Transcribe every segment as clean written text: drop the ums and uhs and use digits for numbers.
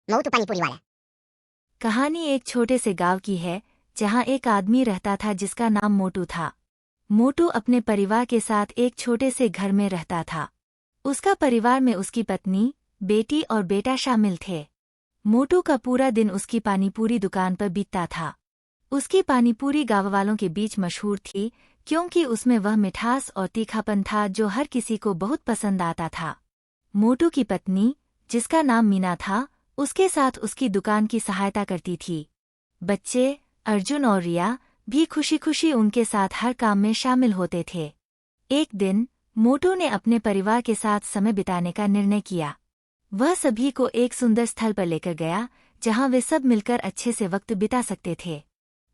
मोटू पानीपुरी वाला। कहानी एक छोटे से गांव की है जहां एक आदमी रहता था जिसका नाम मोटू था। मोटू अपने परिवार के साथ एक छोटे से घर में रहता था। उसका परिवार में उसकी पत्नी, बेटी और बेटा शामिल थे। मोटू का पूरा दिन उसकी पानीपुरी दुकान पर बीतता था। उसकी पानीपुरी गाँव वालों के बीच मशहूर थी क्योंकि उसमें वह मिठास और तीखापन था जो हर किसी को बहुत पसंद आता था। मोटू की पत्नी, जिसका नाम मीना था, उसके साथ उसकी दुकान की सहायता करती थी। बच्चे अर्जुन और रिया भी खुशी खुशी उनके साथ हर काम में शामिल होते थे। एक दिन मोटू ने अपने परिवार के साथ समय बिताने का निर्णय किया। वह सभी को एक सुंदर स्थल पर लेकर गया जहां वे सब मिलकर अच्छे से वक्त बिता सकते थे।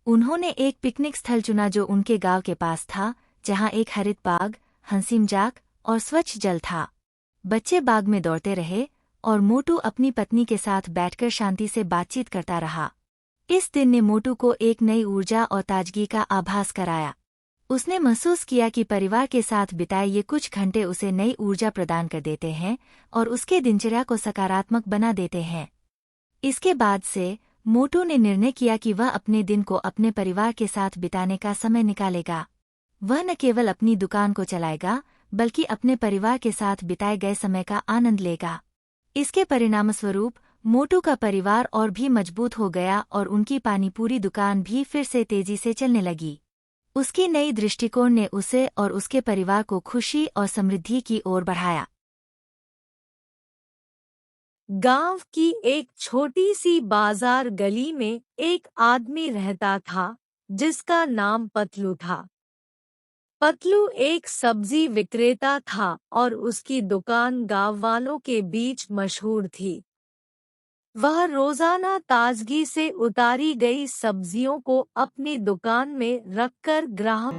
उन्होंने एक पिकनिक स्थल चुना जो उनके गांव के पास था, जहां एक हरित बाग, हंसी मजाक और स्वच्छ जल था। बच्चे बाग में दौड़ते रहे और मोटू अपनी पत्नी के साथ बैठकर शांति से बातचीत करता रहा। इस दिन ने मोटू को एक नई ऊर्जा और ताजगी का आभास कराया। उसने महसूस किया कि परिवार के साथ बिताए ये कुछ घंटे उसे नई ऊर्जा प्रदान कर देते हैं और उसके दिनचर्या को सकारात्मक बना देते हैं। इसके बाद से मोटू ने निर्णय किया कि वह अपने दिन को अपने परिवार के साथ बिताने का समय निकालेगा। वह न केवल अपनी दुकान को चलाएगा बल्कि अपने परिवार के साथ बिताए गए समय का आनंद लेगा। इसके परिणामस्वरूप मोटू का परिवार और भी मजबूत हो गया और उनकी पानीपुरी दुकान भी फिर से तेजी से चलने लगी। उसकी नई दृष्टिकोण ने उसे और उसके परिवार को खुशी और समृद्धि की ओर बढ़ाया। गांव की एक छोटी सी बाजार गली में एक आदमी रहता था जिसका नाम पतलू था। पतलू एक सब्जी विक्रेता था और उसकी दुकान गांव वालों के बीच मशहूर थी। वह रोजाना ताजगी से उतारी गई सब्जियों को अपनी दुकान में रखकर ग्राहक।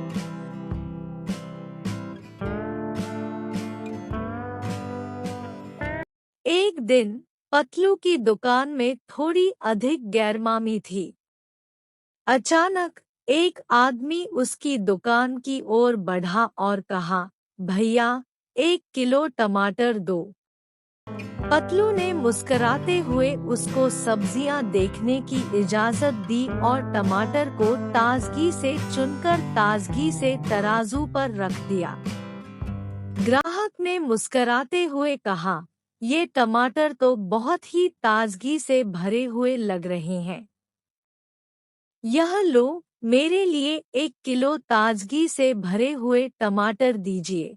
एक दिन पतलू की दुकान में थोड़ी अधिक गैरमामी थी। अचानक एक आदमी उसकी दुकान की ओर बढ़ा और कहा, भैया 1 किलो टमाटर दो। पतलू ने मुस्कराते हुए उसको सब्जियां देखने की इजाजत दी और टमाटर को ताजगी से चुनकर ताजगी से तराजू पर रख दिया। ग्राहक ने मुस्कराते हुए कहा, ये टमाटर तो बहुत ही ताजगी से भरे हुए लग रहे हैं। यह लो, मेरे लिए 1 किलो ताजगी से भरे हुए टमाटर दीजिए।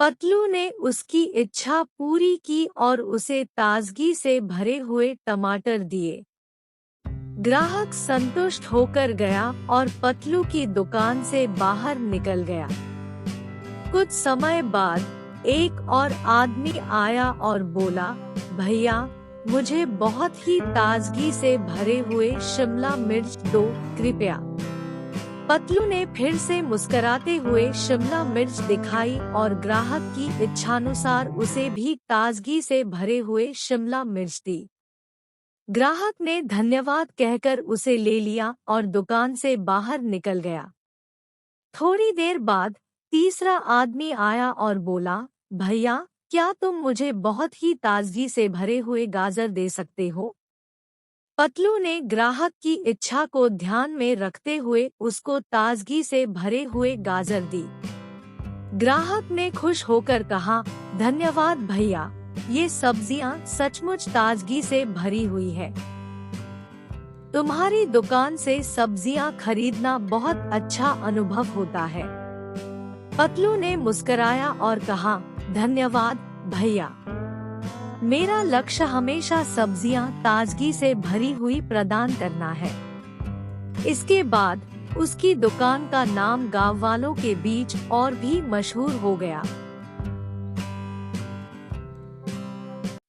पतलू ने उसकी इच्छा पूरी की और उसे ताजगी से भरे हुए टमाटर दिए। ग्राहक संतुष्ट होकर गया और पतलू की दुकान से बाहर निकल गया। कुछ समय बाद एक और आदमी आया और बोला, भैया मुझे बहुत ही ताजगी से भरे हुए शिमला मिर्च दो कृपया। पतलू ने फिर से मुस्कराते हुए शिमला मिर्च दिखाई और ग्राहक की इच्छानुसार उसे भी ताजगी से भरे हुए शिमला मिर्च दी। ग्राहक ने धन्यवाद कहकर उसे ले लिया और दुकान से बाहर निकल गया। थोड़ी देर बाद तीसरा आदमी आया और बोला, भैया क्या तुम मुझे बहुत ही ताजगी से भरे हुए गाजर दे सकते हो? पतलू ने ग्राहक की इच्छा को ध्यान में रखते हुए उसको ताजगी से भरे हुए गाजर दी। ग्राहक ने खुश होकर कहा, धन्यवाद भैया, ये सब्जियां सचमुच ताजगी से भरी हुई है। तुम्हारी दुकान से सब्जियां खरीदना बहुत अच्छा अनुभव होता है। पतलू ने मुस्कराया और कहा, धन्यवाद भैया, मेरा लक्ष्य हमेशा सब्जियां ताजगी से भरी हुई प्रदान करना है। इसके बाद उसकी दुकान का नाम गांव वालों के बीच और भी मशहूर हो गया।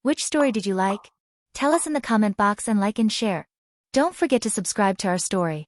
Which story did you like? Tell us in the comment box and like and share. Don't forget to subscribe to our story.